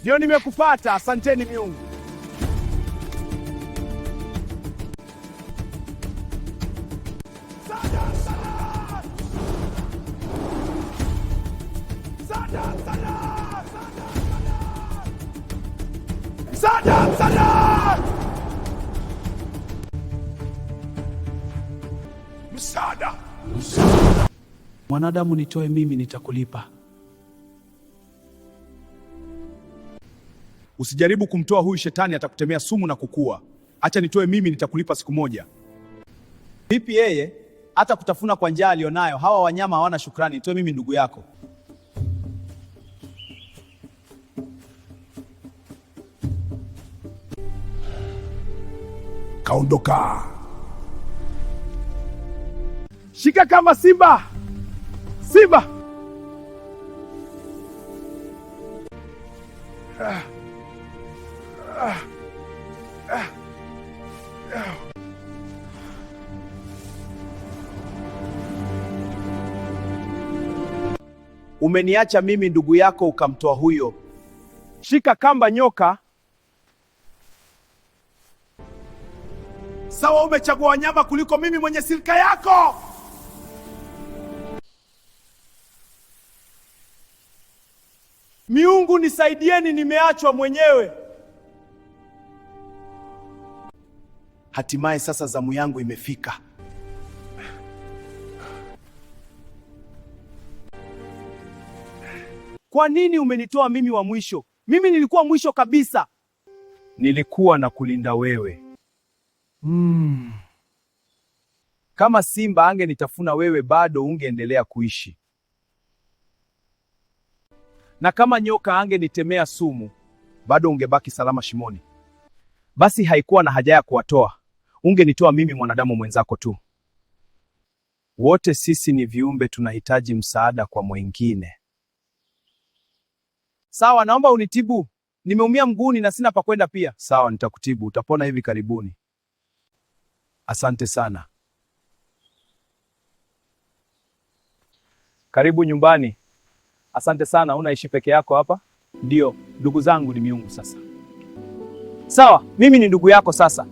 Ndio nimekupata, asanteni miungu. Msaada! Mwanadamu, nitoe mimi, nitakulipa. Usijaribu kumtoa huyu shetani, atakutemea sumu na kukua. Acha nitoe mimi, nitakulipa siku moja. Vipi yeye? Hata kutafuna kwa njaa alionayo. Hawa wanyama hawana shukrani. Nitoe mimi, ndugu yako. Kaondoka. Shika kama simba. Simba. Umeniacha mimi ndugu yako ukamtoa huyo. Shika kamba nyoka. Sawa, umechagua wanyama kuliko mimi mwenye silka yako. Miungu nisaidieni, nimeachwa mwenyewe. Hatimaye sasa zamu yangu imefika. Kwa nini umenitoa mimi wa mwisho? Mimi nilikuwa mwisho kabisa. Nilikuwa na kulinda wewe. Kama simba angenitafuna wewe, bado ungeendelea kuishi. Na kama nyoka angenitemea sumu, bado ungebaki salama shimoni. Basi haikuwa na haja ya kuwatoa. Ungenitoa mimi, mwanadamu mwenzako tu. Wote sisi ni viumbe, tunahitaji msaada kwa mwingine. Sawa, naomba unitibu. Nimeumia mguuni na sina pa kwenda pia. Sawa, nitakutibu. Utapona hivi karibuni. Asante sana. Karibu nyumbani. Asante sana. Unaishi peke yako hapa? Ndio, ndugu zangu ni miungu sasa. Sawa, mimi ni ndugu yako sasa.